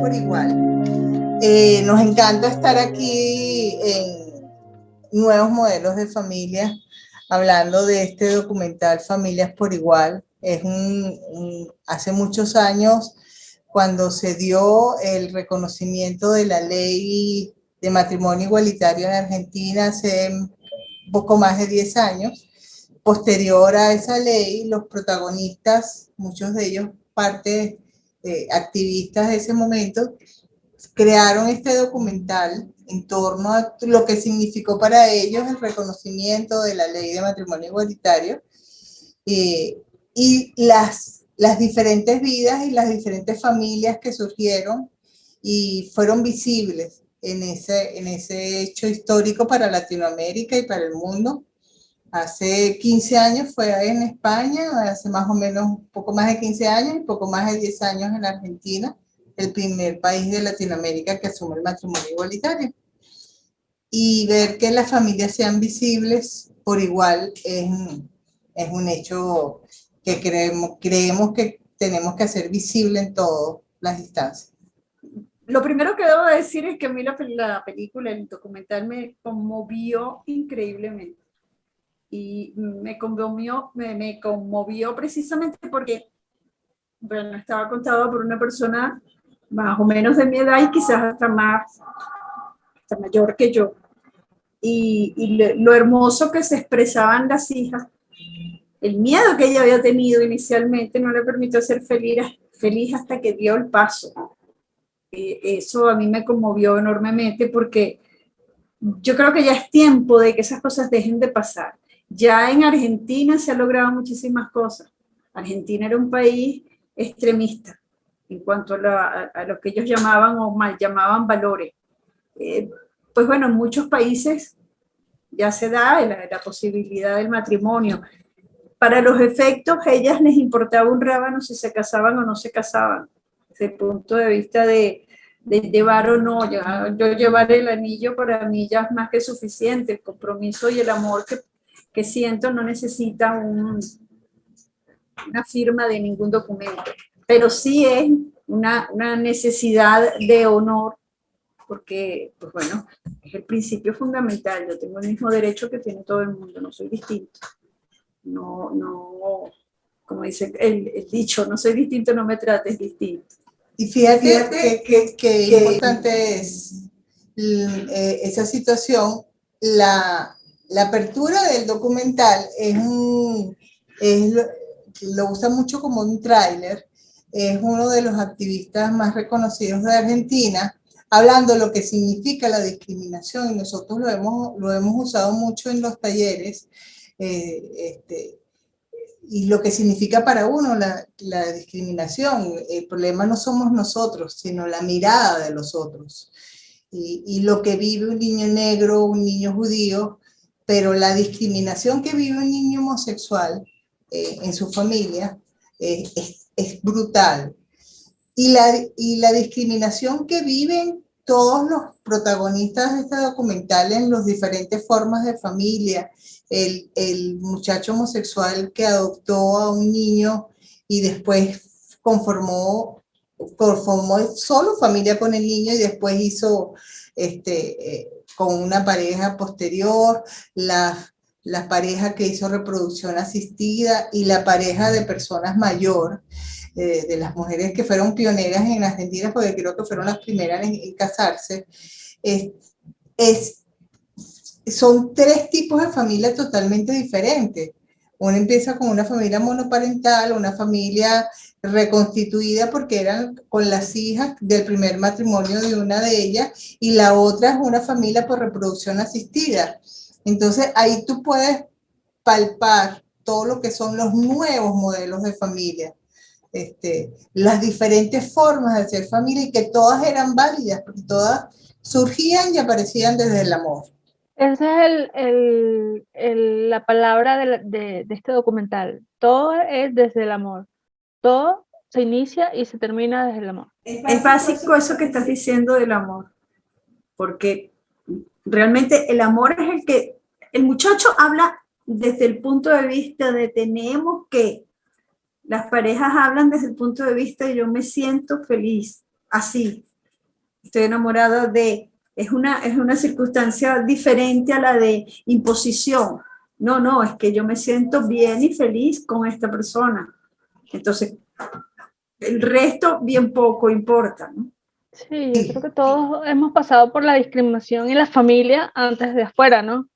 por igual. Nos encanta estar aquí en Nuevos Modelos de Familia, hablando de este documental Familias por Igual. Hace muchos años, cuando se dio el reconocimiento de la ley de matrimonio igualitario en Argentina, hace poco más de 10 años. Posterior a esa ley, los protagonistas, muchos de ellos parte activistas de ese momento, crearon este documental en torno a lo que significó para ellos el reconocimiento de la ley de matrimonio igualitario y las diferentes vidas y las diferentes familias que surgieron y fueron visibles en ese hecho histórico para Latinoamérica y para el mundo. Hace 15 años fue en España, hace más o menos un poco más de 15 años y poco más de 10 años en Argentina, el primer país de Latinoamérica que asume el matrimonio igualitario. Y ver que las familias sean visibles por igual es un hecho que creemos que tenemos que hacer visible en todas las instancias. Lo primero que debo decir es que a mí la película, el documental me conmovió increíblemente. Y me conmovió precisamente porque, bueno, estaba contado por una persona más o menos de mi edad y quizás hasta mayor que yo. Y lo hermoso que se expresaban las hijas, el miedo que ella había tenido inicialmente no le permitió ser feliz hasta que dio el paso. Eso a mí me conmovió enormemente porque yo creo que ya es tiempo de que esas cosas dejen de pasar. Ya en Argentina se han logrado muchísimas cosas. Argentina era un país extremista en cuanto a lo que ellos llamaban o mal llamaban valores. Pues bueno, en muchos países ya se da la posibilidad del matrimonio. Para los efectos, a ellas les importaba un rábano si se casaban o no se casaban. Desde el punto de vista de llevar o no, yo llevar el anillo para mí ya es más que suficiente. El compromiso y el amor que siento no necesita una firma de ningún documento, pero sí es una necesidad de honor, porque, pues bueno, es el principio fundamental. Yo tengo el mismo derecho que tiene todo el mundo, no soy distinto. No, como dice el dicho, no soy distinto, no me trates distinto. Y fíjate que importante es esa situación. La apertura del documental lo usa mucho como un tráiler. Es uno de los activistas más reconocidos de Argentina, hablando de lo que significa la discriminación, y nosotros lo hemos usado mucho en los talleres, y lo que significa para uno la discriminación. El problema no somos nosotros, sino la mirada de los otros. Y lo que vive un niño negro, un niño judío, pero la discriminación que vive un niño homosexual en su familia es brutal. Y la discriminación que viven todos los protagonistas de este documental en las diferentes formas de familia, el muchacho homosexual que adoptó a un niño y después conformó solo familia con el niño y después hizo con una pareja posterior, la pareja que hizo reproducción asistida y la pareja de personas mayores, de las mujeres que fueron pioneras en Argentina, porque creo que fueron las primeras en casarse. Son tres tipos de familia totalmente diferentes. Uno empieza con una familia monoparental, una familia reconstituida porque eran con las hijas del primer matrimonio de una de ellas, y la otra es una familia por reproducción asistida. Entonces ahí tú puedes palpar todo lo que son los nuevos modelos de familia, las diferentes formas de hacer familia, y que todas eran válidas, porque todas surgían y aparecían desde el amor. Esa es la palabra de este documental. Todo es desde el amor. Todo se inicia y se termina desde el amor. Es básico eso que estás diciendo del amor, porque realmente el amor es el que el muchacho habla desde el punto de vista de tenemos que. Las parejas hablan desde el punto de vista de yo me siento feliz, así, estoy enamorada de, es una circunstancia diferente a la de imposición. No, no, es que yo me siento bien y feliz con esta persona. Entonces, el resto bien poco importa, ¿no? Sí, yo creo que todos hemos pasado por la discriminación en la familia antes de afuera, ¿no?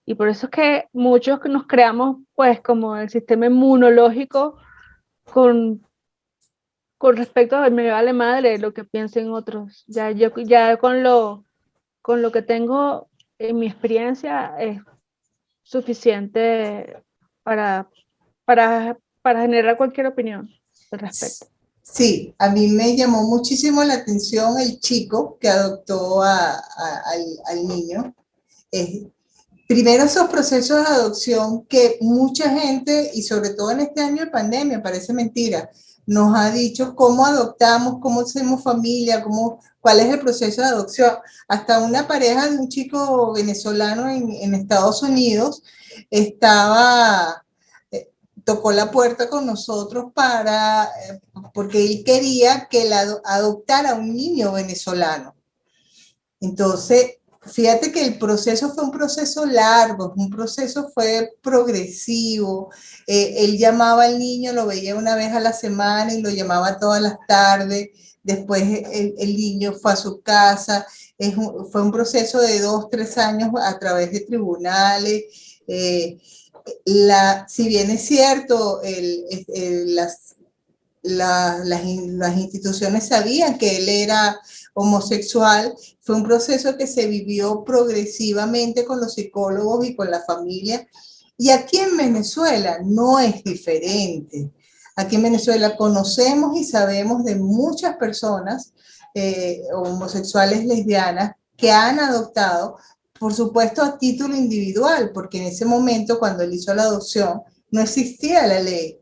Y por eso es que muchos que nos creamos, pues, como el sistema inmunológico con, con respecto a me vale madre lo que piensen otros. Ya con lo que tengo en mi experiencia es suficiente para, para generar cualquier opinión al respecto. Sí, a mí me llamó muchísimo la atención el chico que adoptó al niño. Primero esos procesos de adopción que mucha gente, y sobre todo en este año de pandemia, parece mentira, nos ha dicho cómo adoptamos, cómo hacemos familia, cuál es el proceso de adopción. Hasta una pareja de un chico venezolano en Estados Unidos estaba, tocó la puerta con nosotros porque él quería que adoptara un niño venezolano. Entonces, fíjate que el proceso fue un proceso largo, fue progresivo. Él llamaba al niño, lo veía una vez a la semana y lo llamaba todas las tardes. Después el niño fue a su casa. Fue un proceso de 2, 3 años a través de tribunales. Si bien es cierto, las instituciones sabían que él era homosexual, fue un proceso que se vivió progresivamente con los psicólogos y con la familia. Y aquí en Venezuela no es diferente. Aquí en Venezuela conocemos y sabemos de muchas personas homosexuales, lesbianas, que han adoptado, por supuesto a título individual, porque en ese momento cuando él hizo la adopción no existía la ley,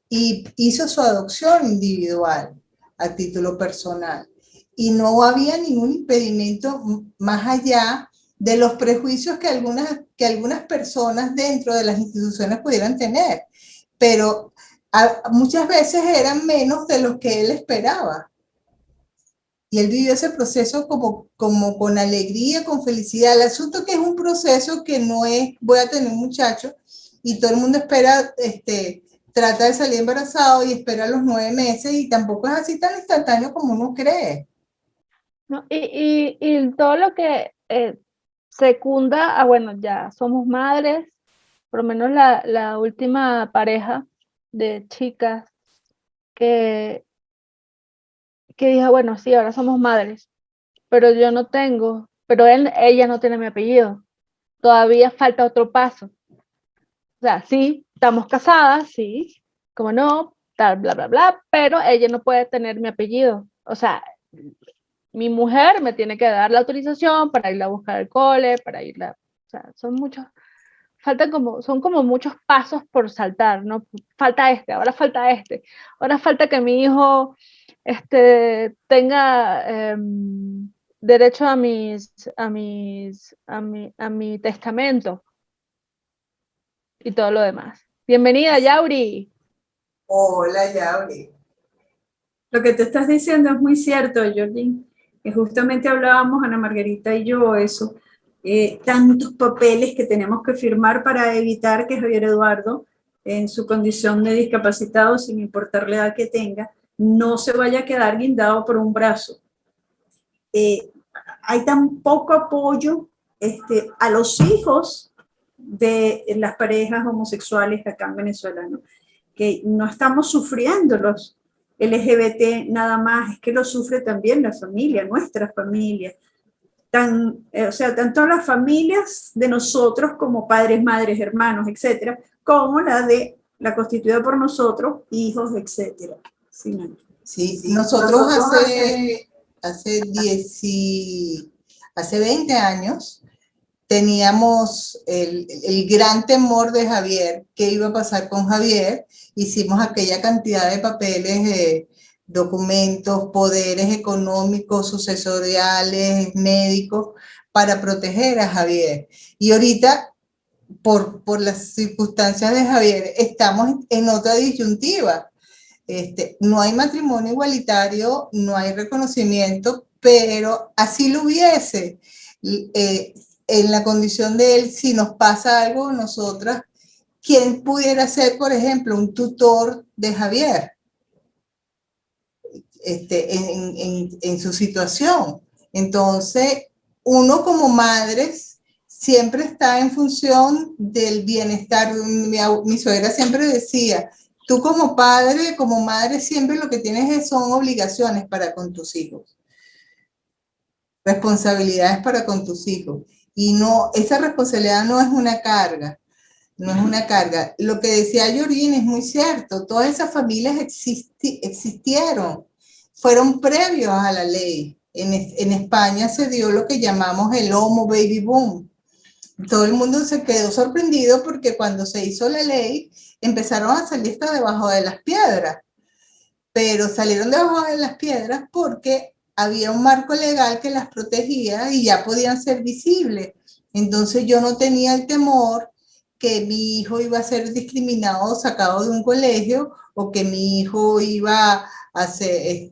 y hizo su adopción individual a título personal. Y no había ningún impedimento más allá de los prejuicios que algunas personas dentro de las instituciones pudieran tener, pero muchas veces eran menos de los que él esperaba. Y él vivió ese proceso como con alegría, con felicidad. El asunto que es un proceso que no es, voy a tener un muchacho y todo el mundo espera, trata de salir embarazado y espera los 9 meses y tampoco es así tan instantáneo como uno cree. ¿No? Y todo lo que secunda, bueno, ya somos madres, por lo menos la última pareja de chicas que dijo, bueno, sí, ahora somos madres, pero yo no tengo, pero ella no tiene mi apellido, todavía falta otro paso. O sea, sí, estamos casadas, sí, como no, tal, bla, bla, bla, pero ella no puede tener mi apellido. O sea, mi mujer me tiene que dar la autorización para ir a buscar al cole, para ir o sea, son muchos, son como muchos pasos por saltar, ¿no? Ahora falta ahora falta que mi hijo tenga derecho a mi testamento y todo lo demás. Bienvenida, Yauri. Hola, Yauri. Lo que te estás diciendo es muy cierto, Jordi. Justamente hablábamos Ana Margarita y yo eso, tantos papeles que tenemos que firmar para evitar que Javier Eduardo, en su condición de discapacitado, sin importar la edad que tenga, no se vaya a quedar guindado por un brazo. Hay tan poco apoyo a los hijos de las parejas homosexuales acá en Venezuela, ¿no? Que no estamos sufriendo los LGBT nada más, es que lo sufre también la familia, nuestra familia. O sea, tanto las familias de nosotros como padres, madres, hermanos, etcétera, como la constituida por nosotros, hijos, etcétera. Sí, no. Sí, nosotros hace 20 años teníamos el gran temor de Javier, qué iba a pasar con Javier. Hicimos aquella cantidad de papeles, documentos, poderes económicos, sucesoriales, médicos, para proteger a Javier. Y ahorita, por las circunstancias de Javier, estamos en otra disyuntiva. No hay matrimonio igualitario, no hay reconocimiento pero así lo hubiese. En la condición de él, si nos pasa algo a nosotras, ¿quién pudiera ser, por ejemplo, un tutor de Javier en su situación? Entonces, uno como madres siempre está en función del bienestar. Mi suegra siempre decía, tú como padre, como madre, siempre lo que tienes son obligaciones para con tus hijos, responsabilidades para con tus hijos. Y no, esa responsabilidad no es una carga, no es una carga. Lo que decía Yorin es muy cierto, todas esas familias existieron, fueron previos a la ley. En España se dio lo que llamamos el Homo Baby Boom. Todo el mundo se quedó sorprendido porque cuando se hizo la ley empezaron a salir hasta debajo de las piedras, pero salieron debajo de las piedras porque había un marco legal que las protegía y ya podían ser visibles. Entonces yo no tenía el temor que mi hijo iba a ser discriminado o sacado de un colegio, o que mi hijo iba a ser,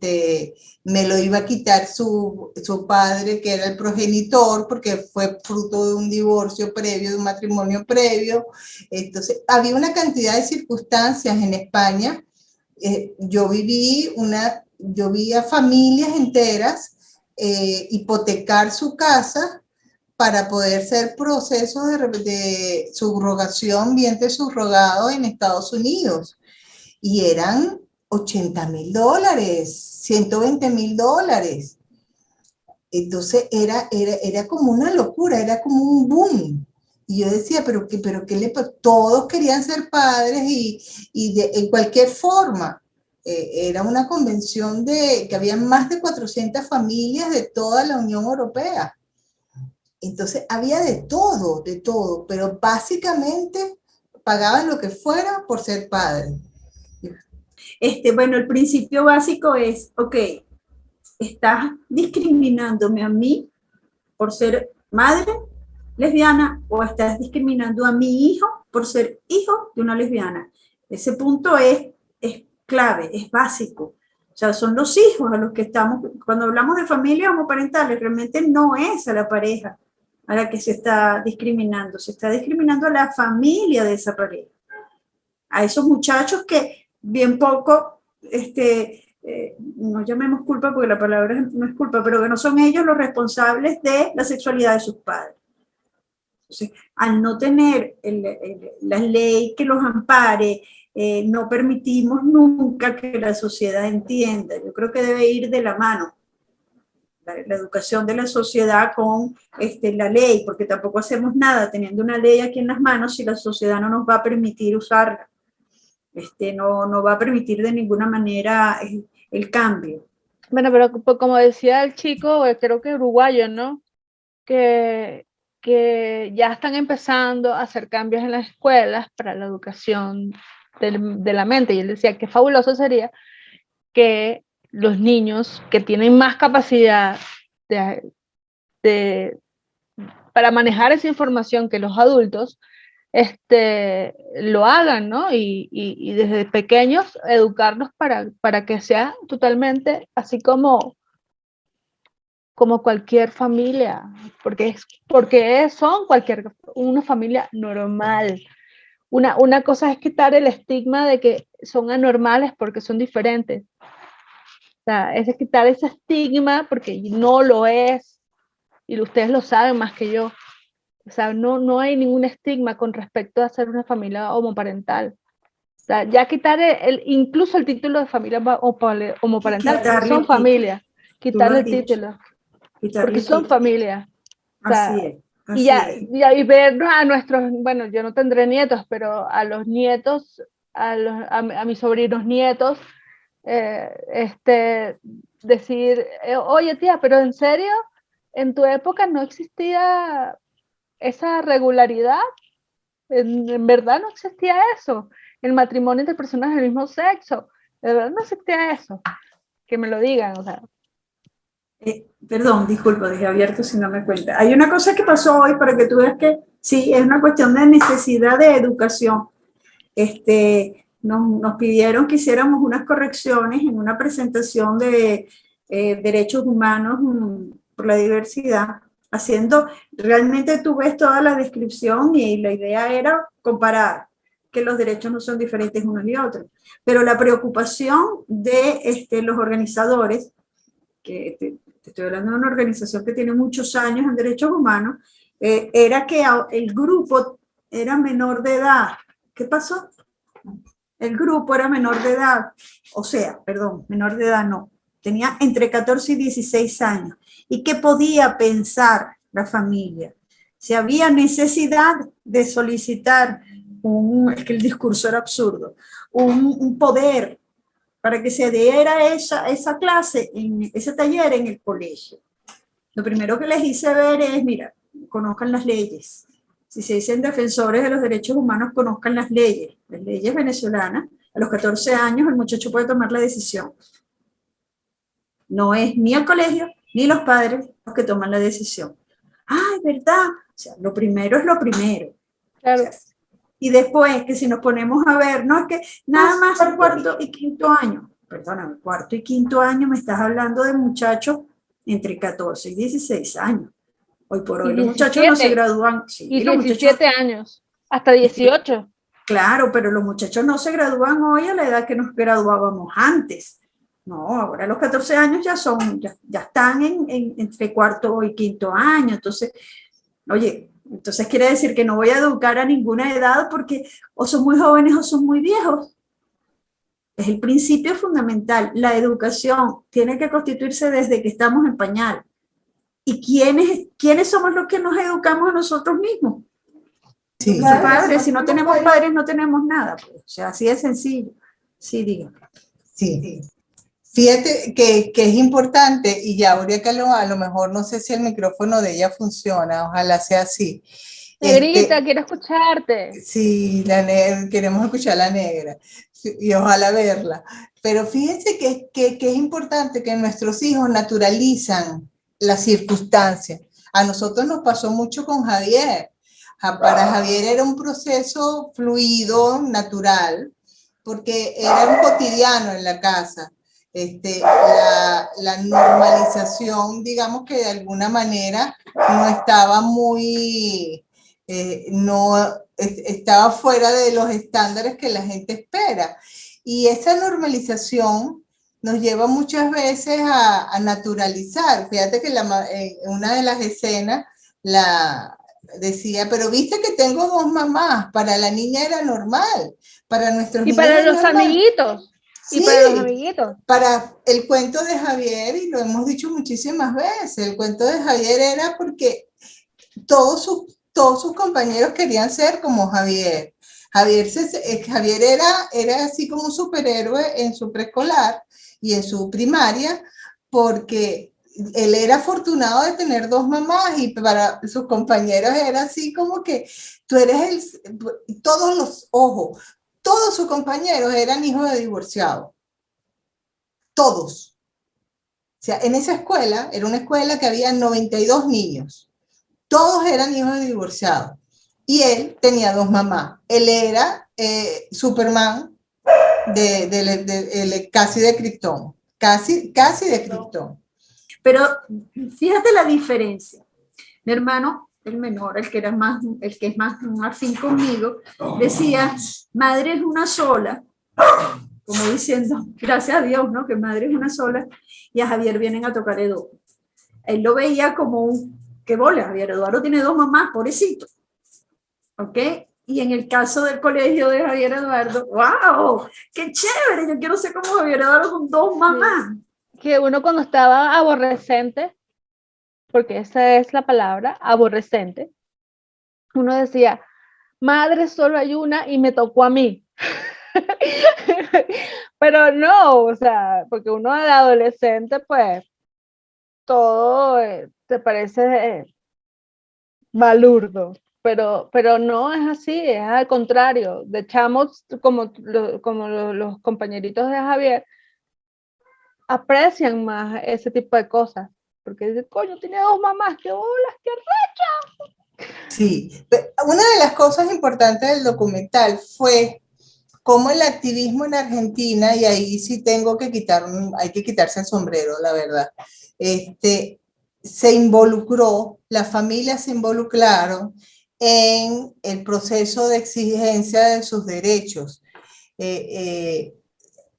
me lo iba a quitar su padre, que era el progenitor, porque fue fruto de un divorcio previo, de un matrimonio previo. Entonces, había una cantidad de circunstancias en España. Yo vi a familias enteras hipotecar su casa para poder hacer procesos de subrogación, vientre subrogado en Estados Unidos. Y eran $80,000, $120,000. Entonces era como una locura, era como un boom. Y yo decía, todos querían ser padres en cualquier forma. Era una convención que había más de 400 familias de toda la Unión Europea. Entonces había de todo, pero básicamente pagaban lo que fuera por ser padres. Bueno, el principio básico es, ok, estás discriminándome a mí por ser madre lesbiana o estás discriminando a mi hijo por ser hijo de una lesbiana. Ese punto es clave, es básico. O sea, son los hijos a los que estamos, cuando hablamos de familias homoparentales, realmente no es a la pareja a la que se está discriminando a la familia de esa pareja. A esos muchachos que bien poco, no llamemos culpa porque la palabra no es culpa, pero que no son ellos los responsables de la sexualidad de sus padres. Entonces, al no tener la ley que los ampare, no permitimos nunca que la sociedad entienda. Yo creo que debe ir de la mano la educación de la sociedad con la ley, porque tampoco hacemos nada teniendo una ley aquí en las manos si la sociedad no nos va a permitir usarla. No va a permitir de ninguna manera el cambio. Bueno, pero como decía el chico, creo que uruguayo, ¿no? Que ya están empezando a hacer cambios en las escuelas para la educación de la mente. Y él decía que fabuloso sería que los niños que tienen más capacidad para manejar esa información que los adultos, lo hagan, ¿no? Y desde pequeños educarlos para que sea totalmente así como cualquier familia, porque son una familia normal. Una cosa es quitar el estigma de que son anormales porque son diferentes. O sea, es quitar ese estigma porque no lo es, y ustedes lo saben más que yo. O sea, no hay ningún estigma con respecto a ser una familia homoparental. O sea, ya quitar incluso el título de familia homoparental, porque son familias. Quitarle el título. Porque son familias. O sea, y vernos a nuestros, bueno, yo no tendré nietos, pero a los nietos, a mis sobrinos nietos, decir, oye tía, pero en serio, en tu época no existía esa regularidad, en verdad no existía eso, el matrimonio entre personas del mismo sexo, de verdad no existía eso, que me lo digan, o sea. Perdón, disculpa, dejé abierto si no me cuenta. Hay una cosa que pasó hoy para que tú veas que sí, es una cuestión de necesidad de educación. Nos pidieron que hiciéramos unas correcciones en una presentación de derechos humanos por la diversidad, realmente tú ves toda la descripción y la idea era comparar que los derechos no son diferentes unos y otros, pero la preocupación de los organizadores, que te estoy hablando de una organización que tiene muchos años en derechos humanos, era que el grupo era menor de edad. ¿Qué pasó? El grupo era menor de edad, menor de edad no, tenía entre 14 y 16 años. ¿Y qué podía pensar la familia? Si había necesidad de solicitar es que el discurso era absurdo, un poder para que se diera esa clase, ese taller en el colegio. Lo primero que les hice ver es, mira, conozcan las leyes. Si se dicen defensores de los derechos humanos, conozcan las leyes venezolanas. A los 14 años el muchacho puede tomar la decisión. No es ni el colegio ni los padres los que toman la decisión. Ah, es verdad. O sea, lo primero es lo primero. Claro. O sea, y después, que si nos ponemos a ver, no es que nada más el cuarto y quinto año. Perdóname, cuarto y quinto año me estás hablando de muchachos entre 14 y 16 años. Hoy por hoy los muchachos no se gradúan. Sí, y los 17 años, hasta 18. Claro, pero los muchachos no se gradúan hoy a la edad que nos graduábamos antes. No, ahora a los 14 años ya están entre cuarto y quinto año. Entonces, oye, entonces quiere decir que no voy a educar a ninguna edad porque o son muy jóvenes o son muy viejos. Es el principio fundamental. La educación tiene que constituirse desde que estamos en pañal. ¿Y quiénes somos los que nos educamos a nosotros mismos? Sí. Los padres. Si no tenemos padres, no tenemos nada. Pues. O sea, así de sencillo. Sí, diga. Sí. Fíjate que es importante, y ya Aurea a lo mejor no sé si el micrófono de ella funciona, ojalá sea así. Negrita, quiero escucharte. Sí, queremos escuchar a la negra y ojalá verla. Pero fíjense que es importante que nuestros hijos naturalizan las circunstancias. A nosotros nos pasó mucho con Javier. Para Javier era un proceso fluido, natural, porque era un cotidiano en la casa. La normalización, digamos que de alguna manera no estaba muy, no estaba fuera de los estándares que la gente espera. Y esa normalización nos lleva muchas veces a naturalizar. Fíjate que en una de las escenas decía, pero viste que tengo dos mamás, para la niña era normal, para nuestros niños para los normal. amiguitos. Sí, y para los amiguitos. Para el cuento de Javier, y lo hemos dicho muchísimas veces, el cuento de Javier era porque todos sus compañeros querían ser como Javier. Javier era así como un superhéroe en su preescolar y en su primaria, porque él era afortunado de tener dos mamás y para sus compañeros era así como que tú eres todos sus compañeros eran hijos de divorciados. Todos. O sea, en esa escuela, era una escuela que había 92 niños. Todos eran hijos de divorciados. Y él tenía dos mamás. Él era Superman casi de Krypton. Casi de Krypton. Pero fíjate la diferencia. Mi hermano, el menor, el que es más afín conmigo, decía, madre es una sola, como diciendo, gracias a Dios, ¿no? Que madre es una sola, y a Javier vienen a tocarle dos. Él lo veía como qué bola, Javier Eduardo tiene dos mamás, pobrecito. ¿Ok? Y en el caso del colegio de Javier Eduardo, ¡wow! ¡Qué chévere! Yo quiero ser como Javier Eduardo con dos mamás. Que uno cuando estaba aborrecente, porque esa es la palabra, aborrecente, uno decía, madre solo hay una y me tocó a mí. Pero no, o sea, porque uno de adolescente, pues, todo te parece balurdo, pero no es así, es al contrario. De chamos, como los compañeritos de Javier, aprecian más ese tipo de cosas, porque dicen, coño, tiene dos mamás, qué bolas, qué recha. Sí, una de las cosas importantes del documental fue cómo el activismo en Argentina, y ahí sí tengo que hay que quitarse el sombrero, la verdad, se involucró, las familias se involucraron en el proceso de exigencia de sus derechos.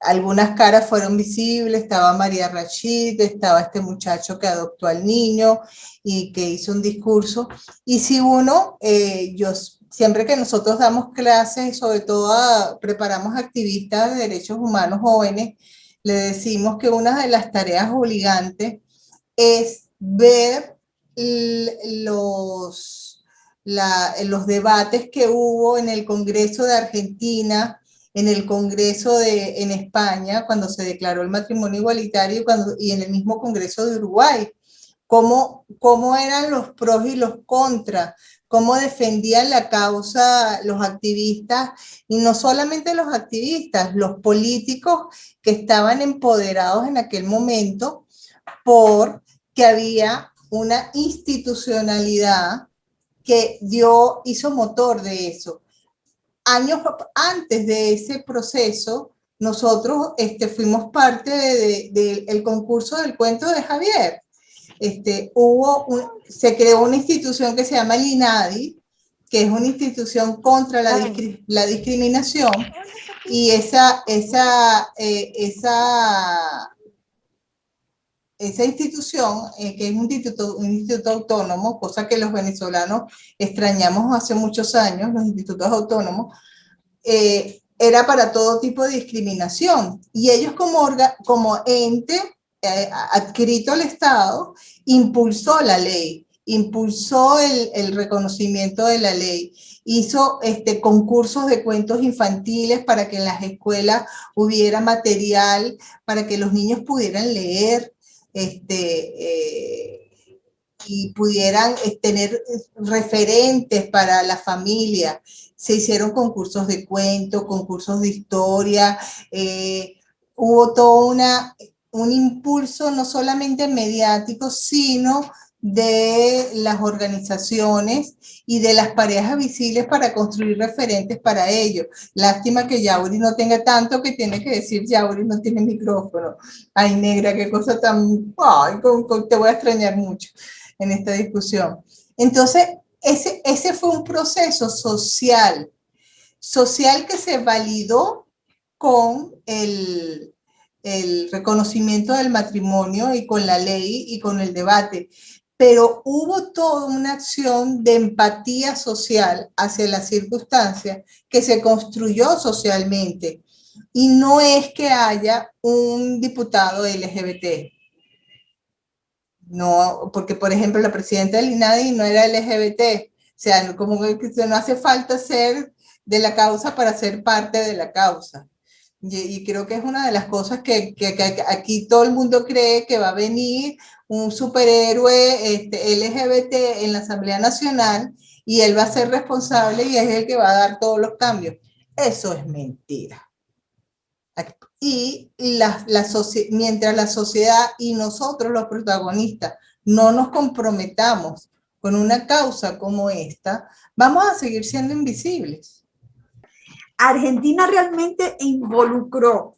Algunas caras fueron visibles, estaba María Rachid, estaba este muchacho que adoptó al niño y que hizo un discurso. Y si uno, siempre que nosotros damos clases, sobre todo preparamos activistas de derechos humanos jóvenes, le decimos que una de las tareas obligantes es ver los debates que hubo en el Congreso de Argentina, en el Congreso en España, cuando se declaró el matrimonio igualitario, y en el mismo Congreso de Uruguay, cómo eran los pros y los contras, cómo defendían la causa los activistas, y no solamente los activistas, los políticos que estaban empoderados en aquel momento, porque había una institucionalidad que hizo motor de eso. Años antes de ese proceso, nosotros fuimos parte del concurso del cuento de Javier. Se creó una institución que se llama el INADI, que es una institución contra la discriminación, y esa institución, que es un instituto autónomo, cosa que los venezolanos extrañamos hace muchos años, los institutos autónomos, era para todo tipo de discriminación. Y ellos como ente adscrito al Estado, impulsó la ley, impulsó el reconocimiento de la ley, hizo concursos de cuentos infantiles para que en las escuelas hubiera material, para que los niños pudieran leer, y pudieran tener referentes para la familia. Se hicieron concursos de cuentos, concursos de historia, hubo todo un impulso no solamente mediático, sino de las organizaciones y de las parejas visibles para construir referentes para ello. Lástima que Yauri no tenga tanto que tiene que decir. Yauri no tiene micrófono. Ay, negra, qué cosa tan... Ay, te voy a extrañar mucho en esta discusión. Entonces, ese fue un proceso social que se validó con el reconocimiento del matrimonio y con la ley y con el debate, pero hubo toda una acción de empatía social hacia las circunstancias que se construyó socialmente, y no es que haya un diputado LGBT. No, porque por ejemplo la presidenta del INADI no era LGBT, o sea, como que no hace falta ser de la causa para ser parte de la causa. Y creo que es una de las cosas que aquí todo el mundo cree que va a venir un superhéroe LGBT en la Asamblea Nacional y él va a ser responsable y es el que va a dar todos los cambios. Eso es mentira. Y mientras la sociedad y nosotros los protagonistas no nos comprometamos con una causa como esta, vamos a seguir siendo invisibles. Argentina realmente involucró,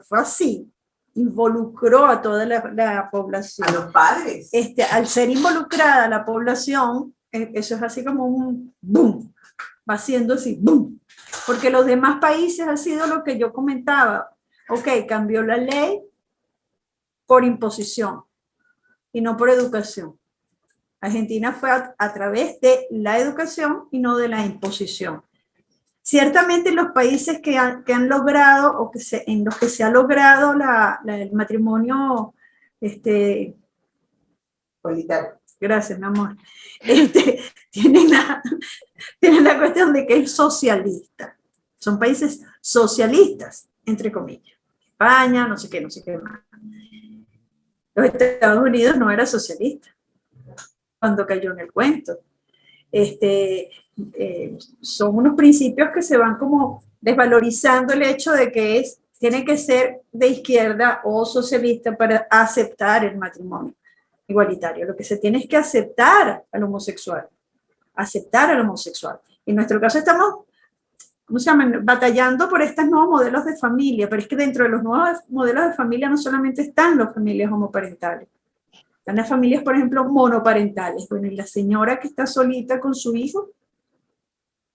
fue así, involucró a toda la población. A los padres. Al ser involucrada la población, eso es así como un boom, va siendo así, boom. Porque los demás países ha sido lo que yo comentaba. Ok, cambió la ley por imposición y no por educación. Argentina fue a través de la educación y no de la imposición. Ciertamente los países que han logrado, o en los que se ha logrado el matrimonio igualitario, gracias mi amor, tienen la cuestión de que es socialista. Son países socialistas, entre comillas. España, no sé qué más. Los Estados Unidos no era socialista cuando cayó en el cuento. Son unos principios que se van como desvalorizando el hecho de que tiene que ser de izquierda o socialista para aceptar el matrimonio igualitario. Lo que se tiene es que aceptar al homosexual. En nuestro caso estamos ¿cómo se llaman? Batallando por estos nuevos modelos de familia, pero es que dentro de los nuevos modelos de familia no solamente están las familias homoparentales, están las familias, por ejemplo, monoparentales. Bueno, y la señora que está solita con su hijo,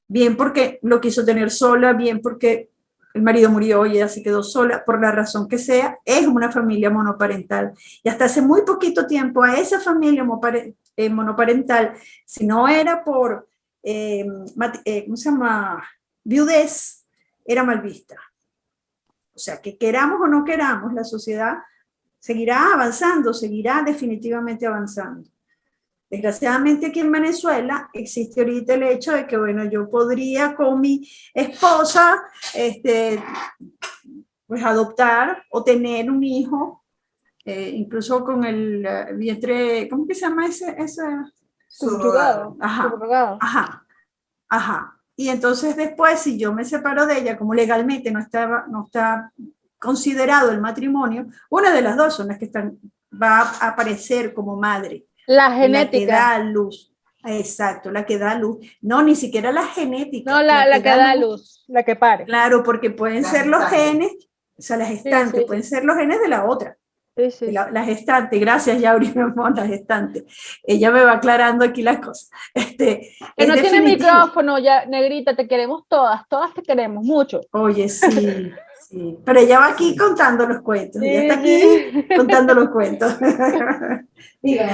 bien porque lo quiso tener sola, bien porque el marido murió y ella se quedó sola, por la razón que sea, es una familia monoparental. Y hasta hace muy poquito tiempo a esa familia monoparental, si no era por, ¿cómo se llama?, viudez, era mal vista. O sea, que queramos o no queramos, la sociedad seguirá avanzando, seguirá definitivamente avanzando. Desgraciadamente aquí en Venezuela existe ahorita el hecho de que, bueno, yo podría con mi esposa, pues adoptar o tener un hijo, incluso con el vientre, ¿cómo que se llama ese? Subrogado. Ajá, Subrogado. ajá, ajá. Y entonces después, si yo me separo de ella, como legalmente no está considerado el matrimonio, una de las dos son las que va a aparecer como madre. La La que genética. da luz. Exacto, la que da luz. No, ni siquiera la genética. No, la que da luz, la que pare. Claro, porque pueden ser los genes, o sea, las gestantes, sí. pueden ser los genes de la otra. Sí. La gestante, gracias Yauri, mi amor, la gestante. Ella me va aclarando aquí las cosas. Que no tiene micrófono, ya, negrita, te queremos todas te queremos mucho. Oye, sí, sí. Pero ella va aquí contando los cuentos, Sí, ella está aquí contando los cuentos.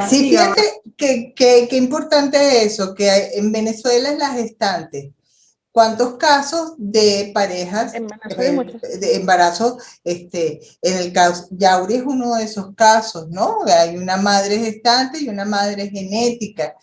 Sí, fíjate que importante eso, que en Venezuela es la gestante. ¿Cuántos casos de parejas, de embarazos, en el caso, Yauri es uno de esos casos, ¿no? Hay una madre gestante y una madre genética.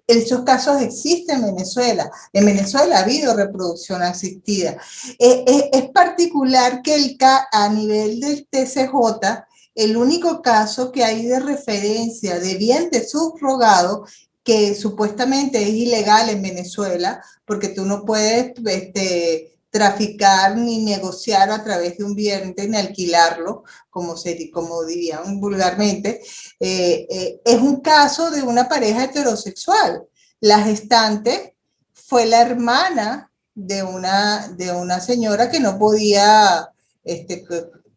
Esos casos existen en Venezuela. En Venezuela ha habido reproducción asistida. Es particular que a nivel del TCJ, el único caso que hay de referencia de vientre subrogado, que supuestamente es ilegal en Venezuela, porque tú no puedes traficar ni negociar a través de un vientre ni alquilarlo, como dirían vulgarmente, es un caso de una pareja heterosexual. La gestante fue la hermana de una señora que no podía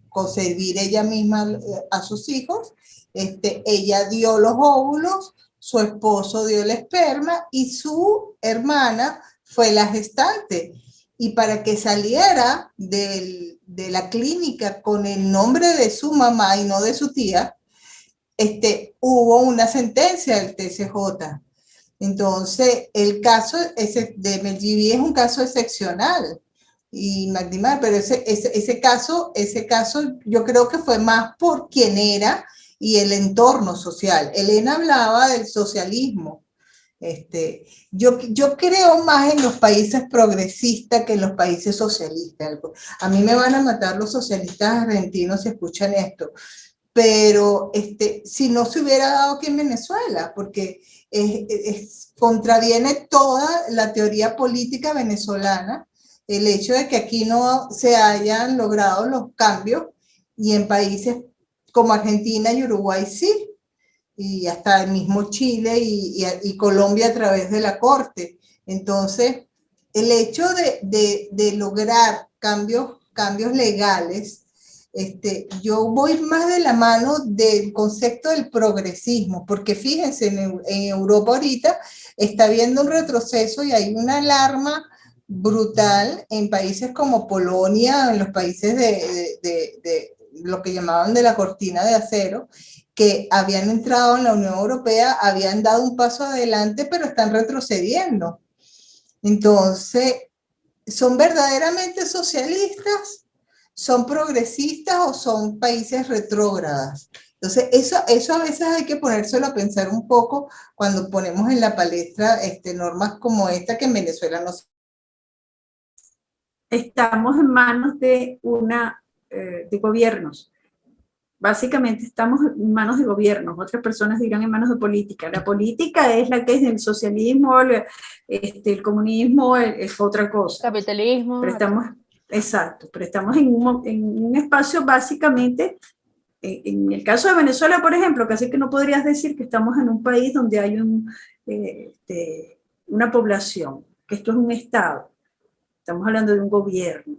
concebir ella misma a sus hijos. Ella dio los óvulos, su esposo dio el esperma y su hermana fue la gestante. Y para que saliera de la clínica con el nombre de su mamá y no de su tía, hubo una sentencia del TCJ. Entonces, el caso de Melgiví es un caso excepcional. Y Magdimar, pero ese caso yo creo que fue más por quién era y el entorno social. Elena hablaba del socialismo. Yo creo más en los países progresistas que en los países socialistas. A mí me van a matar los socialistas argentinos si escuchan esto, pero si no se hubiera dado aquí en Venezuela, porque contraviene toda la teoría política venezolana, el hecho de que aquí no se hayan logrado los cambios y en países como Argentina y Uruguay sí, y hasta el mismo Chile y Colombia a través de la Corte. Entonces, el hecho de lograr cambios legales, yo voy más de la mano del concepto del progresismo, porque fíjense, en Europa ahorita está habiendo un retroceso y hay una alarma brutal en países como Polonia, en los países de lo que llamaban de la cortina de acero, que habían entrado en la Unión Europea, habían dado un paso adelante, pero están retrocediendo. Entonces, ¿son verdaderamente socialistas? ¿Son progresistas o son países retrógradas? Entonces, eso a veces hay que ponérselo a pensar un poco cuando ponemos en la palestra normas como esta que en Venezuela no se... Estamos en manos de gobiernos. Básicamente estamos en manos de gobiernos, otras personas dirán en manos de política. La política es la que es el socialismo, el comunismo, es otra cosa. Capitalismo. Pero estamos en un espacio básicamente, en el caso de Venezuela, por ejemplo, casi que no podrías decir que estamos en un país donde hay una población, que esto es un estado. estamos hablando de un gobierno.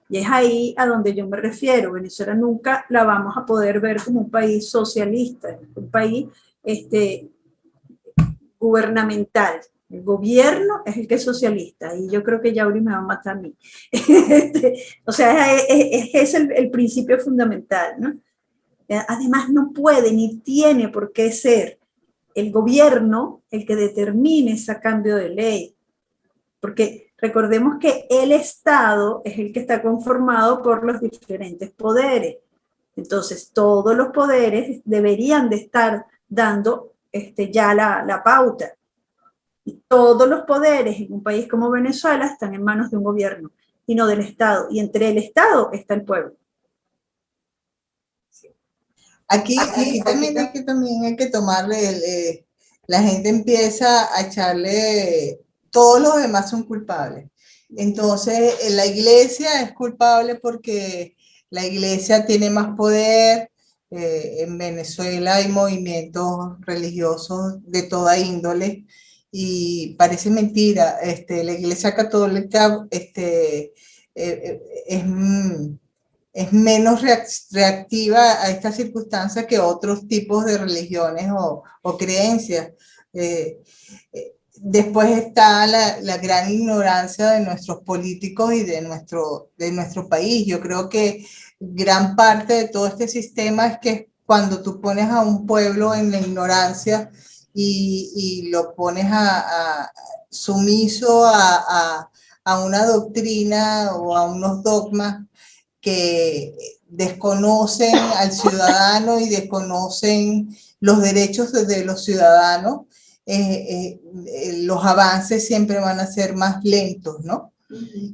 Y es ahí a donde yo me refiero. Venezuela nunca la vamos a poder ver como un país socialista, un país gubernamental. El gobierno es el que es socialista, y yo creo que Yauri me va a matar a mí. O sea, es el principio fundamental, ¿no? Además, no puede ni tiene por qué ser el gobierno el que determine ese cambio de ley, porque recordemos que el Estado es el que está conformado por los diferentes poderes. Entonces, todos los poderes deberían de estar dando ya la pauta. Y todos los poderes en un país como Venezuela están en manos de un gobierno y no del Estado. Y entre el Estado está el pueblo. Aquí también hay que tomarle, la gente empieza a echarle, todos los demás son culpables. Entonces, la iglesia es culpable porque la iglesia tiene más poder. En Venezuela hay movimientos religiosos de toda índole y parece mentira. La iglesia católica es menos reactiva a estas circunstancias que otros tipos de religiones o creencias. Después está la gran ignorancia de nuestros políticos y de nuestro país. Yo creo que gran parte de todo este sistema es que cuando tú pones a un pueblo en la ignorancia y lo pones sumiso a una doctrina o a unos dogmas que desconocen al ciudadano y desconocen los derechos de los ciudadanos, los avances siempre van a ser más lentos, ¿no?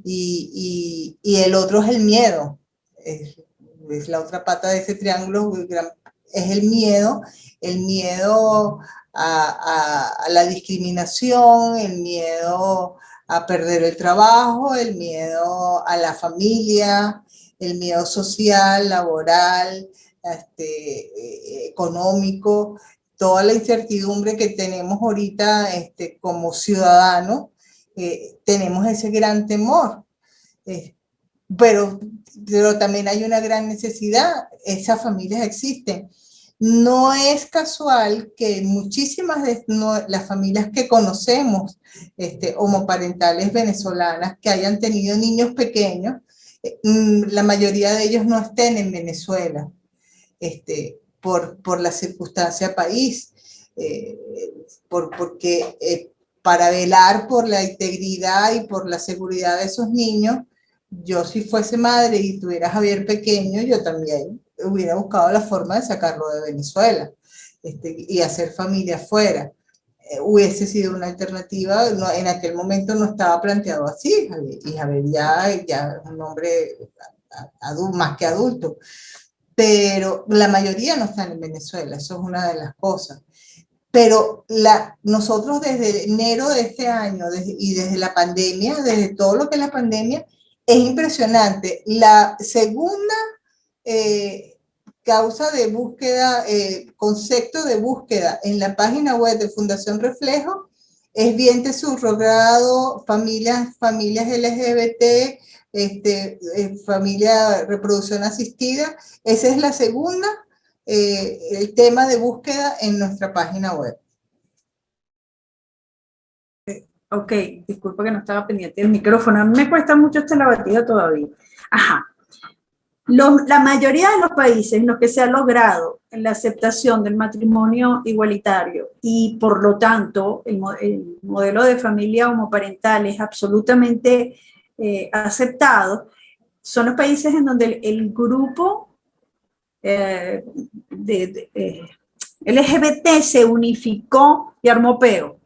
Y el otro es el miedo, es la otra pata de ese triángulo, es el miedo a la discriminación, el miedo a perder el trabajo, el miedo a la familia, el miedo social, laboral, económico, toda la incertidumbre que tenemos ahorita como ciudadanos, tenemos ese gran temor. Pero también hay una gran necesidad, esas familias existen. No es casual que muchísimas de las familias que conocemos, homoparentales venezolanas, que hayan tenido niños pequeños, la mayoría de ellos no estén en Venezuela, por la circunstancia país, porque para velar por la integridad y por la seguridad de esos niños, yo si fuese madre y tuviera a Javier pequeño, yo también hubiera buscado la forma de sacarlo de Venezuela y hacer familia afuera. Hubiese sido una alternativa, no, en aquel momento no estaba planteado así, y Javier ya es un hombre más que adulto, pero la mayoría no están en Venezuela, eso es una de las cosas. Pero nosotros desde enero de este año y desde la pandemia, desde todo lo que es la pandemia, es impresionante. La segunda causa de búsqueda, concepto de búsqueda en la página web de Fundación Reflejo es vientre subrogado, familias LGBT, familia reproducción asistida. Esa es la segunda, el tema de búsqueda en nuestra página web. Ok, disculpa que no estaba pendiente del micrófono. A mí me cuesta mucho esta lavatida todavía. Ajá. La mayoría de los países en los que se ha logrado la aceptación del matrimonio igualitario y por lo tanto el modelo de familia homoparental es absolutamente aceptado, son los países en donde el grupo LGBT se unificó y armó peo.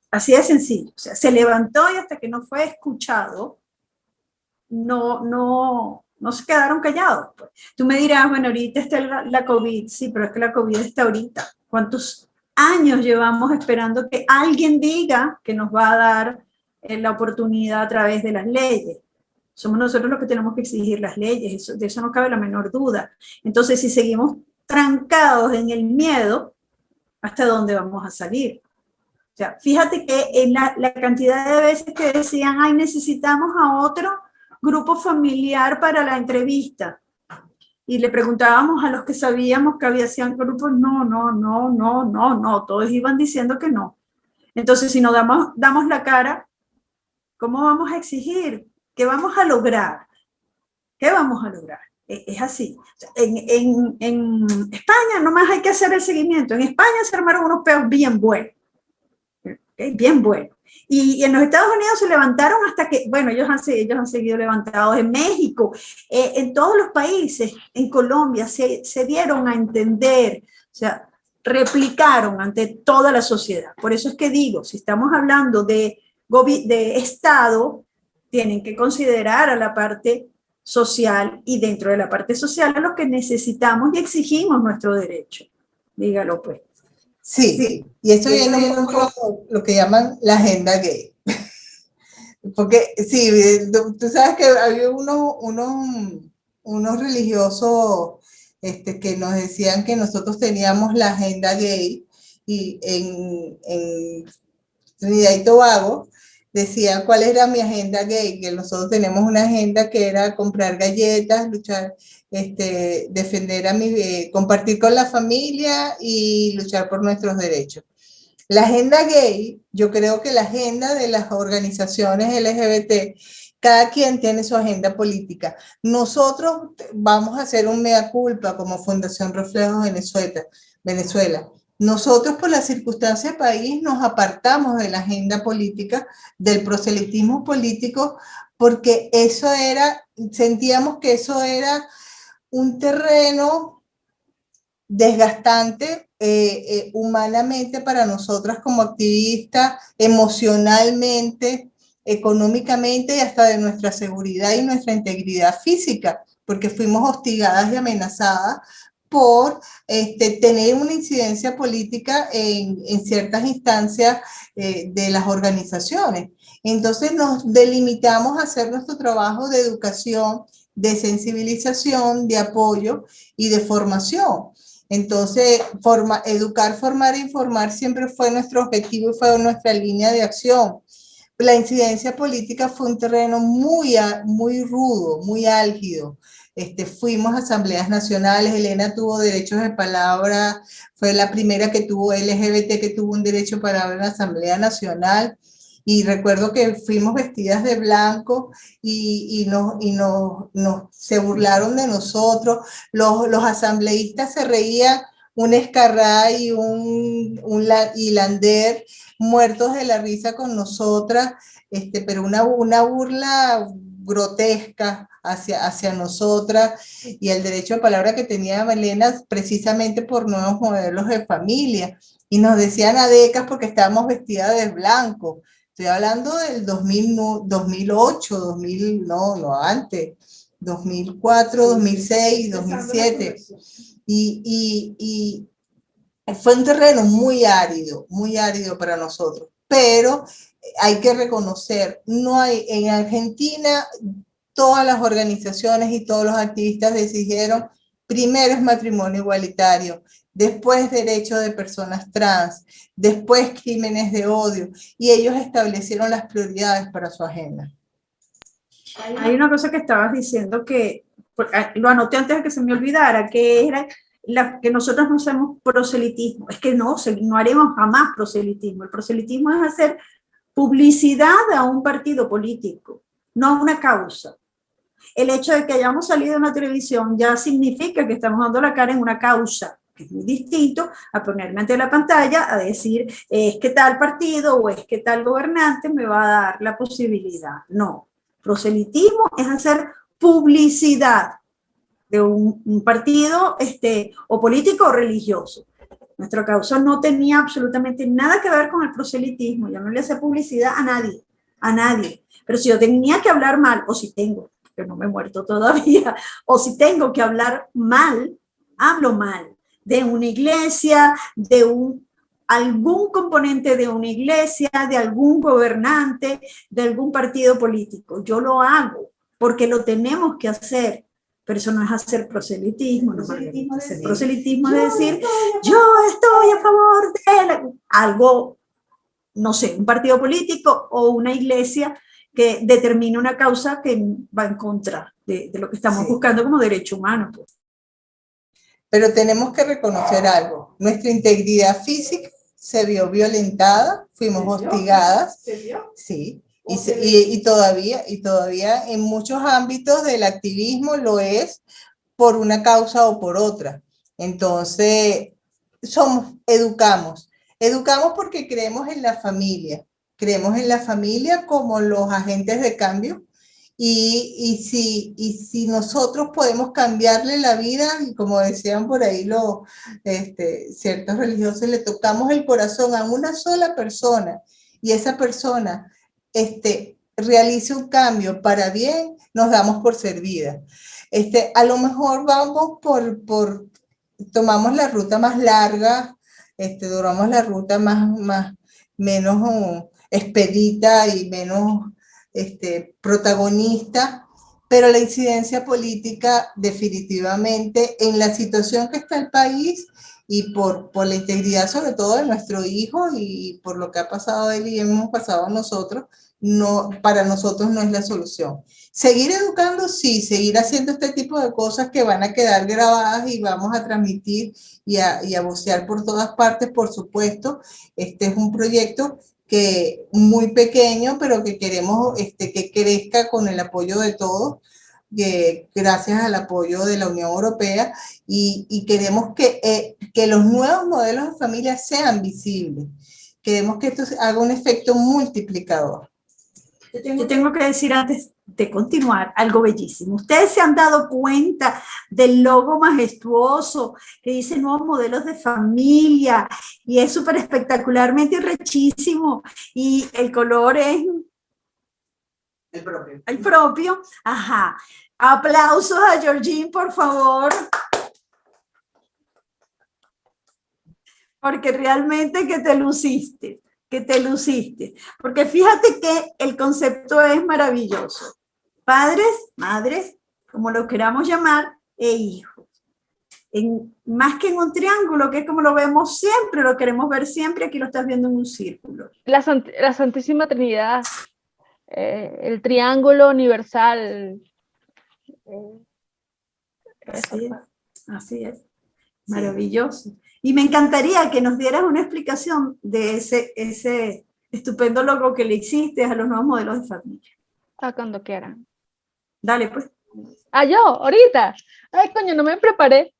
Así de sencillo. O sea, se levantó y hasta que no fue escuchado, no se quedaron callados. Pues. Tú me dirás, bueno, ahorita está la COVID, sí, pero es que la COVID está ahorita. ¿Cuántos años llevamos esperando que alguien diga que nos va a dar la oportunidad a través de las leyes? Somos nosotros los que tenemos que exigir las leyes, de eso no cabe la menor duda. Entonces, si seguimos trancados en el miedo, ¿hasta dónde vamos a salir? O sea, fíjate que en la cantidad de veces que decían, ay, necesitamos a otro grupo familiar para la entrevista. Y le preguntábamos a los que sabíamos que había 100 grupos, no, todos iban diciendo que no. Entonces, si nos damos la cara, ¿cómo vamos a exigir? ¿Qué vamos a lograr? ¿Qué vamos a lograr? Es así. En España nomás hay que hacer el seguimiento. En España se armaron unos peos bien buenos. ¿Okay? Bien buenos. Y en los Estados Unidos se levantaron hasta que, bueno, ellos han seguido levantados. En México, en todos los países, en Colombia, se dieron a entender, o sea, replicaron ante toda la sociedad. Por eso es que digo, si estamos hablando de Estado, tienen que considerar a la parte social y dentro de la parte social a los que necesitamos y exigimos nuestro derecho. Dígalo pues. Sí, y esto viene mucho lo que llaman la agenda gay. Porque sí, tú sabes que había unos religiosos que nos decían que nosotros teníamos la agenda gay y en Trinidad y Tobago decía cuál era mi agenda gay, que nosotros tenemos una agenda que era comprar galletas, luchar, defender compartir con la familia y luchar por nuestros derechos. La agenda gay, yo creo que la agenda de las organizaciones LGBT, cada quien tiene su agenda política. Nosotros vamos a hacer un mea culpa como Fundación Reflejo Venezuela. Nosotros, por la circunstancia del país, nos apartamos de la agenda política, del proselitismo político, porque sentíamos que eso era un terreno desgastante humanamente para nosotras como activistas, emocionalmente, económicamente y hasta de nuestra seguridad y nuestra integridad física, porque fuimos hostigadas y amenazadas por tener una incidencia política en ciertas instancias de las organizaciones. Entonces nos delimitamos a hacer nuestro trabajo de educación, de sensibilización, de apoyo y de formación. Entonces, educar, formar e informar siempre fue nuestro objetivo y fue nuestra línea de acción. La incidencia política fue un terreno muy rudo, muy álgido. Fuimos a asambleas nacionales, Elena tuvo derechos de palabra, fue la primera que tuvo LGBT que tuvo un derecho de palabra en la Asamblea Nacional. Y recuerdo que fuimos vestidas de blanco y se burlaron de nosotros. Los asambleístas se reían, un Escarrá y un Lander muertos de la risa con nosotras, pero una burla grotesca hacia nosotras y el derecho de palabra que tenía Elena precisamente por nuevos modelos de familia. Y nos decían adecas porque estábamos vestidas de blanco. Estoy hablando del 2008, 2000, no antes, 2004, 2006, 2007. Y fue un terreno muy árido para nosotros. Pero hay que reconocer, en Argentina todas las organizaciones y todos los activistas decidieron, primero es matrimonio igualitario, después derechos de personas trans, después crímenes de odio, y ellos establecieron las prioridades para su agenda. Hay una cosa que estabas diciendo que lo anoté antes de que se me olvidara, que era que nosotros no hacemos proselitismo. Es que no haremos jamás proselitismo. El proselitismo es hacer publicidad a un partido político, no a una causa. El hecho de que hayamos salido en la televisión ya significa que estamos dando la cara en una causa, que es muy distinto a ponerme ante la pantalla a decir es que tal partido o es que tal gobernante me va a dar la posibilidad. No, proselitismo es hacer publicidad de un partido o político o religioso. Nuestra causa no tenía absolutamente nada que ver con el proselitismo. Yo no le hacía publicidad a nadie. Pero si yo tenía que hablar mal, o si tengo, que no me he muerto todavía, o si tengo que hablar mal, hablo mal de una iglesia, de algún componente de una iglesia, de algún gobernante, de algún partido político. Yo lo hago porque lo tenemos que hacer. Pero eso no es hacer proselitismo. Proselitismo es decir, yo estoy a favor de algo no sé, un partido político o una iglesia que determine una causa que va en contra de lo que estamos buscando como derecho humano. Pues. Pero tenemos que reconocer algo. Nuestra integridad física se vio violentada, fuimos hostigadas. ¿Se vio? Sí. Y todavía en muchos ámbitos del activismo lo es por una causa o por otra. Entonces, educamos porque creemos en la familia como los agentes de cambio y si nosotros podemos cambiarle la vida, y como decían por ahí ciertos religiosos, le tocamos el corazón a una sola persona y esa persona realice un cambio para bien, nos damos por servida. A lo mejor vamos tomamos la ruta más larga, duramos la ruta menos expedita y menos protagonista, pero la incidencia política definitivamente en la situación que está el país y por la integridad sobre todo de nuestro hijo y por lo que ha pasado él y hemos pasado nosotros, no, para nosotros no es la solución. Seguir educando, sí, seguir haciendo este tipo de cosas que van a quedar grabadas y vamos a transmitir y a vocear por todas partes, por supuesto. Este es un proyecto que muy pequeño, pero que queremos que crezca con el apoyo de todos, gracias al apoyo de la Unión Europea, y queremos que los nuevos modelos de familia sean visibles. Queremos que esto haga un efecto multiplicador. Yo tengo que decir antes de continuar algo bellísimo. Ustedes se han dado cuenta del logo majestuoso que dice nuevos modelos de familia y es súper espectacularmente rechísimo y el color es el propio. El propio. Ajá. Aplausos a Georgine, por favor. Porque realmente que te luciste. Porque fíjate que el concepto es maravilloso. Padres, madres, como lo queramos llamar, e hijos. Más que en un triángulo, que es como lo vemos siempre, lo queremos ver siempre, aquí lo estás viendo en un círculo. La Santísima Trinidad, el triángulo universal. Así es. Maravilloso. Y me encantaría que nos dieras una explicación de ese estupendo logo que le hiciste a los nuevos modelos de familia. Cuando quieran. Dale, pues. Yo, ahorita. Ay, coño, no me preparé.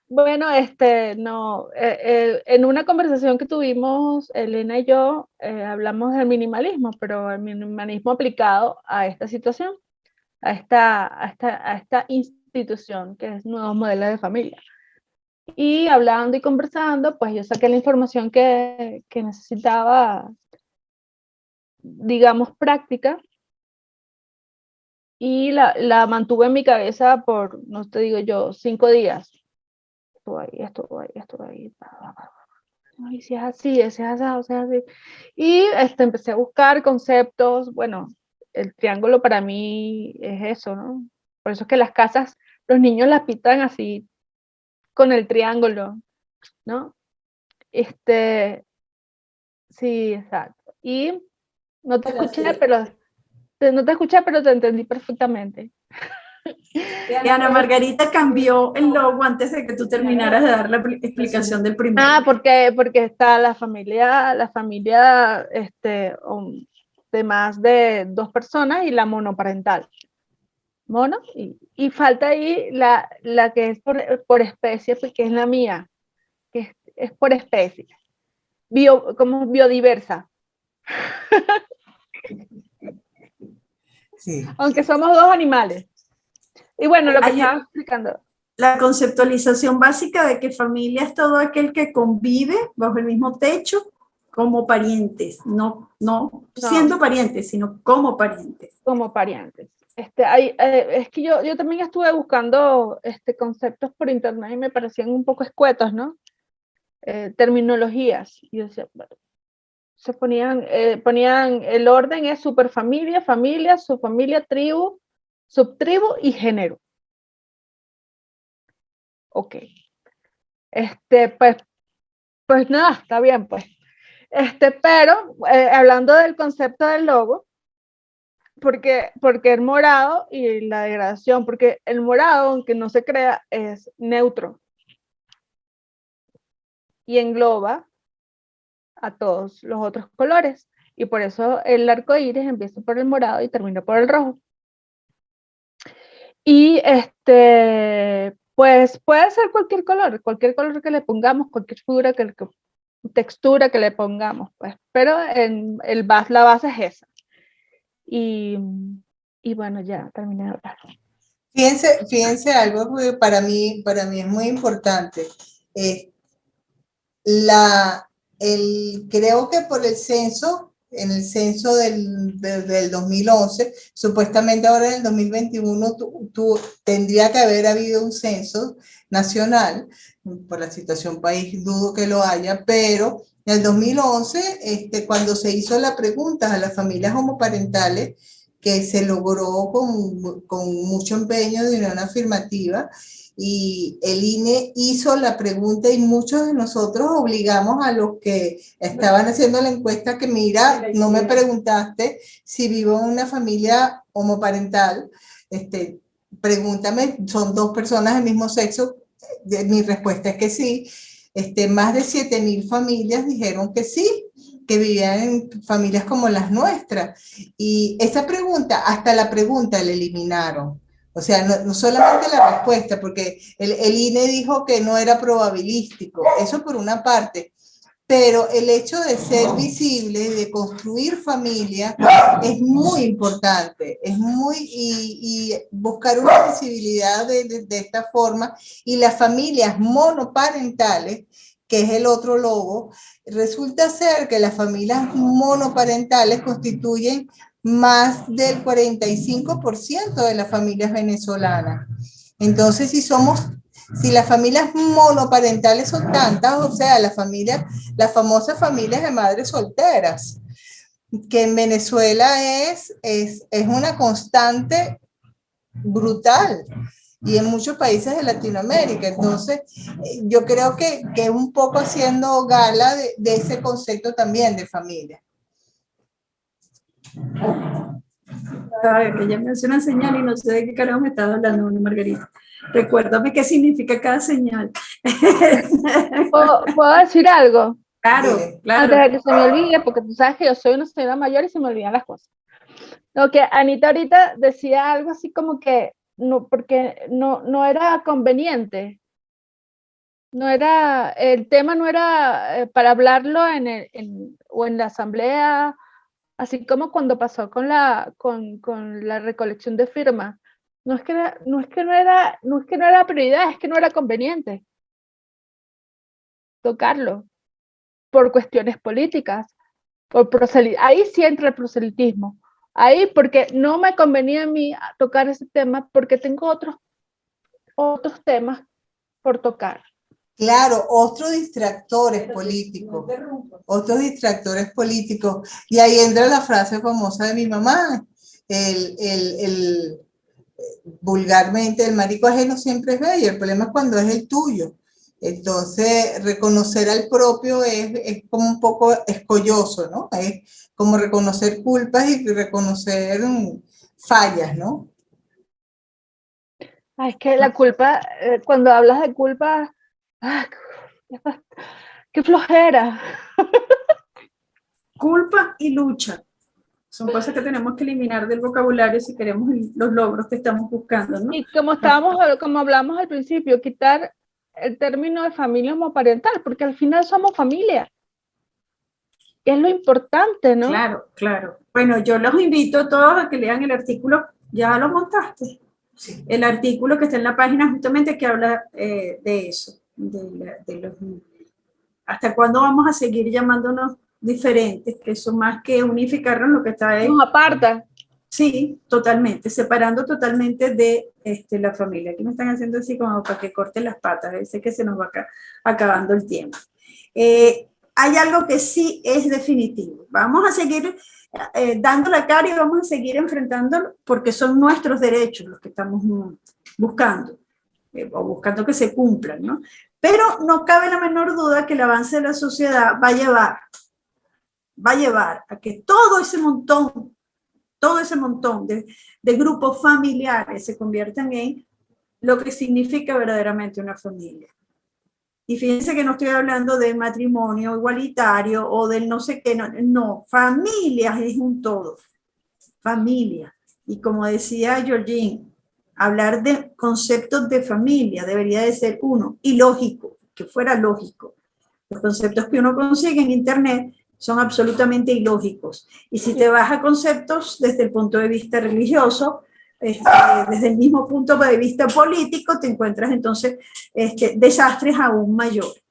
Bueno, no, en una conversación que tuvimos, Elena y yo, hablamos del minimalismo, pero el minimalismo aplicado a esta situación, a esta institución que es Nuevos Modelos de Familia. Y hablando y conversando, pues yo saqué la información que necesitaba, digamos, práctica, y la mantuve en mi cabeza por, no te digo yo, 5 días. Estuvo ahí. Ay, si es así, ese es así. Y empecé a buscar conceptos. Bueno, el triángulo para mí es eso, ¿no? Por eso es que las casas, los niños las pintan así, con el triángulo, ¿no? Sí, exacto. Y no te escuché, pero te entendí perfectamente. Y Ana Margarita cambió el logo antes de que tú terminaras de dar la explicación del primero. Porque está la familia de más de 2 personas y la monoparental. Mono, y falta ahí la que es por especie, porque es la mía, que es por especie. Como biodiversa. Sí. Aunque somos 2 animales. Y bueno, lo que estaba explicando. La conceptualización básica de que familia es todo aquel que convive bajo el mismo techo como parientes, no siendo parientes, sino como parientes. Como parientes. Es que yo también estuve buscando conceptos por internet y me parecían un poco escuetos, ¿no? Terminologías. Y yo decía, bueno, se ponían el orden es superfamilia, familia, subfamilia, tribu, subtribu y género. Ok. Pues Pues nada, está bien, pues. Pero hablando del concepto del logo, porque el morado y la degradación, porque el morado, aunque no se crea, es neutro y engloba a todos los otros colores. Y por eso el arco iris empieza por el morado y termina por el rojo. Y pues puede ser cualquier color que le pongamos, cualquier figura textura que le pongamos, pues, pero la base es esa. Y bueno, ya terminé de hablar. Fíjense algo que para mí es muy importante. Creo que por el censo, en el censo del 2011, supuestamente ahora en el 2021 tendría que haber habido un censo nacional, por la situación país dudo que lo haya, pero en el 2011, cuando se hizo la pregunta a las familias homoparentales, que se logró con mucho empeño de una afirmativa, y el INE hizo la pregunta y muchos de nosotros obligamos a los que estaban haciendo la encuesta que mira, no me preguntaste si vivo en una familia homoparental, pregúntame, son dos personas del mismo sexo, mi respuesta es que sí. Más de 7.000 familias dijeron que sí, que vivían en familias como las nuestras. Y esa pregunta, hasta la pregunta la eliminaron. O sea, no solamente la respuesta, porque el INE dijo que no era probabilístico, eso por una parte, pero el hecho de ser visible, de construir familia, es muy importante, y buscar una visibilidad de esta forma, y las familias monoparentales, que es el otro logo, resulta ser que las familias monoparentales constituyen más del 45% de las familias venezolanas. Entonces, si las familias monoparentales son tantas, o sea, las famosas familias de madres solteras, que en Venezuela es una constante brutal, y en muchos países de Latinoamérica. Entonces, yo creo que es un poco haciendo gala de ese concepto también de familia. A ver, que ya me hace una señal y no sé de qué carajo me estaba hablando, Margarita. Recuérdame qué significa cada señal. ¿Puedo decir algo? Claro, claro. Antes de que se me olvide, porque tú sabes que yo soy una señora mayor y se me olvidan las cosas. Lo que Anita ahorita decía algo así como que no, porque no era conveniente. El tema no era para hablarlo o en la asamblea, así como cuando pasó con la recolección de firmas. No es que no era prioridad, es que no era conveniente tocarlo por cuestiones políticas, ahí sí entra el proselitismo. Ahí porque no me convenía a mí tocar ese tema porque tengo otros temas por tocar. Claro, otros distractores políticos. Y ahí entra la frase famosa de mi mamá, vulgarmente, el marico ajeno siempre es bello, el problema es cuando es el tuyo. Entonces, reconocer al propio es como un poco escolloso, ¿no? Es como reconocer culpas y reconocer fallas, ¿no? Es que la culpa, cuando hablas de culpa, qué flojera. Culpa y lucha son cosas que tenemos que eliminar del vocabulario si queremos los logros que estamos buscando, ¿no? Y como hablamos al principio, quitar el término de familia homoparental, porque al final somos familia. Es lo importante, ¿no? Claro, claro. Bueno, yo los invito a todos a que lean el artículo. ¿Ya lo montaste? Sí. El artículo que está en la página justamente que habla de eso, hasta cuándo vamos a seguir llamándonos diferentes, que eso más que unificarnos lo que está es... Nos aparta. Sí, totalmente, separando totalmente de la familia. Aquí me están haciendo así como para que corten las patas, sé que se nos va acabando el tiempo. Hay algo que sí es definitivo. Vamos a seguir dando la cara y vamos a seguir enfrentándolo porque son nuestros derechos los que estamos buscando, o buscando que se cumplan, ¿no? Pero no cabe la menor duda que el avance de la sociedad va a llevar a que todo ese montón de grupos familiares se conviertan en lo que significa verdaderamente una familia. Y fíjense que no estoy hablando del matrimonio igualitario o del no sé qué, no, familias es un todo, familia. Y como decía Georgine, hablar de conceptos de familia debería de ser uno, y lógico, que fuera lógico. Los conceptos que uno consigue en internet son absolutamente ilógicos. Y si te vas a conceptos desde el punto de vista religioso, desde el mismo punto de vista político, te encuentras entonces desastres aún mayores.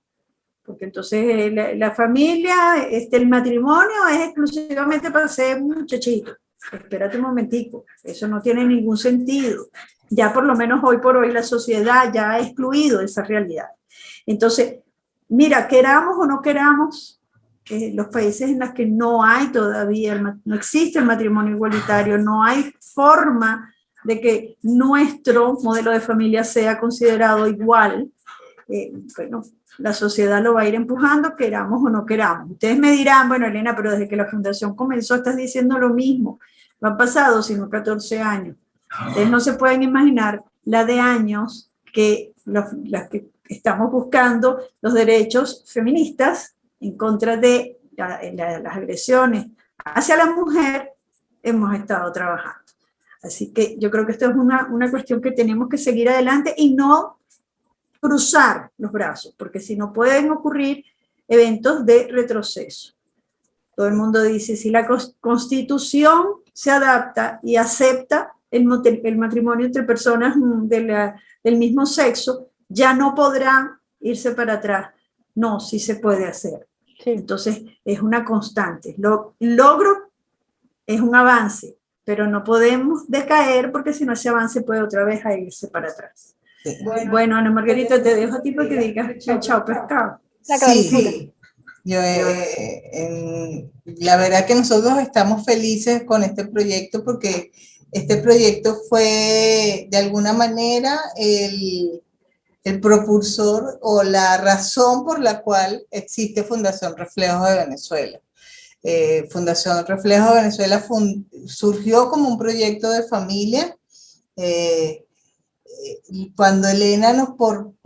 Porque entonces la familia, el matrimonio es exclusivamente para ser muchachito. Espérate un momentico, eso no tiene ningún sentido. Ya por lo menos hoy por hoy la sociedad ya ha excluido esa realidad. Entonces, mira, queramos o no queramos, los países en los que no hay todavía, no existe el matrimonio igualitario, no hay forma de que nuestro modelo de familia sea considerado igual, bueno, la sociedad lo va a ir empujando, queramos o no queramos. Ustedes me dirán, bueno, Elena, pero desde que la fundación comenzó estás diciendo lo mismo. No han pasado sino 14 años. Ustedes no se pueden imaginar la de años que las que estamos buscando los derechos feministas en contra de las agresiones hacia la mujer, hemos estado trabajando. Así que yo creo que esto es una cuestión que tenemos que seguir adelante y no cruzar los brazos, porque si no pueden ocurrir eventos de retroceso. Todo el mundo dice, si la Constitución se adapta y acepta el matrimonio entre personas del mismo sexo, ya no podrá irse para atrás. No, sí se puede hacer. Sí. Entonces, es una constante. Logro es un avance, pero no podemos decaer porque si no ese avance puede otra vez irse para atrás. Sí. Bueno, Ana Margarita, te dejo a ti para que digas chao pescado. Sí. Yo, la verdad que nosotros estamos felices con este proyecto porque este proyecto fue de alguna manera el propulsor o la razón por la cual existe Fundación Reflejo de Venezuela. Fundación Reflejo de Venezuela surgió como un proyecto de familia. Cuando Elena por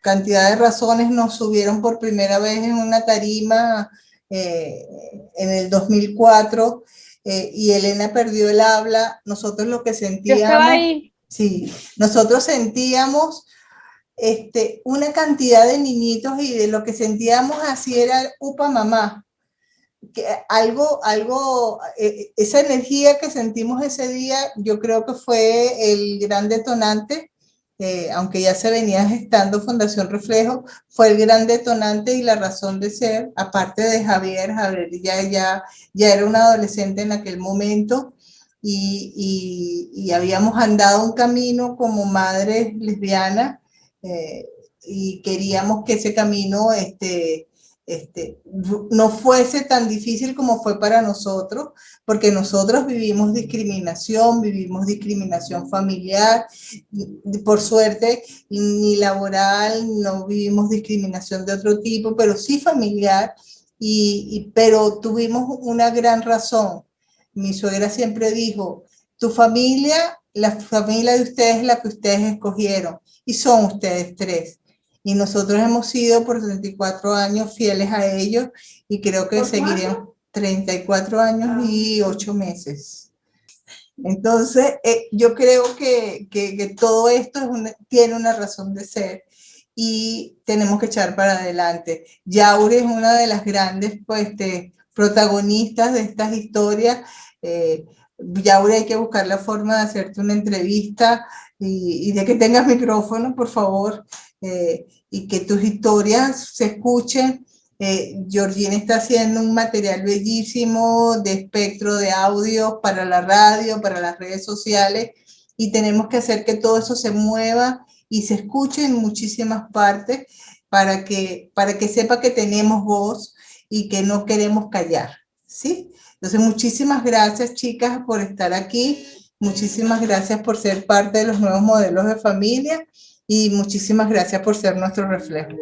cantidad de razones nos subieron por primera vez en una tarima en el 2004 y Elena perdió el habla, nosotros lo que sentíamos... Yo estaba ahí. Sí, nosotros sentíamos una cantidad de niñitos y de lo que sentíamos así era upa mamá. Que esa energía que sentimos ese día, yo creo que fue el gran detonante, aunque ya se venía gestando Fundación Reflejo, fue el gran detonante y la razón de ser, aparte de Javier ya era un adolescente en aquel momento y habíamos andado un camino como madres lesbianas y queríamos que ese camino no fuese tan difícil como fue para nosotros, porque nosotros vivimos discriminación familiar, por suerte ni laboral, no vivimos discriminación de otro tipo, pero sí familiar, pero tuvimos una gran razón. Mi suegra siempre dijo, tu familia, la familia de ustedes es la que ustedes escogieron, y son ustedes tres. Y nosotros hemos sido por 34 años fieles a ellos y creo que seguiremos 34 años y 8 meses. Entonces, yo creo que todo esto tiene una razón de ser y tenemos que echar para adelante. Yaure es una de las grandes protagonistas de estas historias. Yaure, hay que buscar la forma de hacerte una entrevista y de que tengas micrófono, por favor. Y que tus historias se escuchen. Georgine está haciendo un material bellísimo de espectro de audio para la radio, para las redes sociales, y tenemos que hacer que todo eso se mueva y se escuche en muchísimas partes para que sepa que tenemos voz y que no queremos callar, ¿sí? Entonces, muchísimas gracias, chicas, por estar aquí. Muchísimas gracias por ser parte de los nuevos modelos de familia. y muchísimas gracias por ser nuestro reflejo.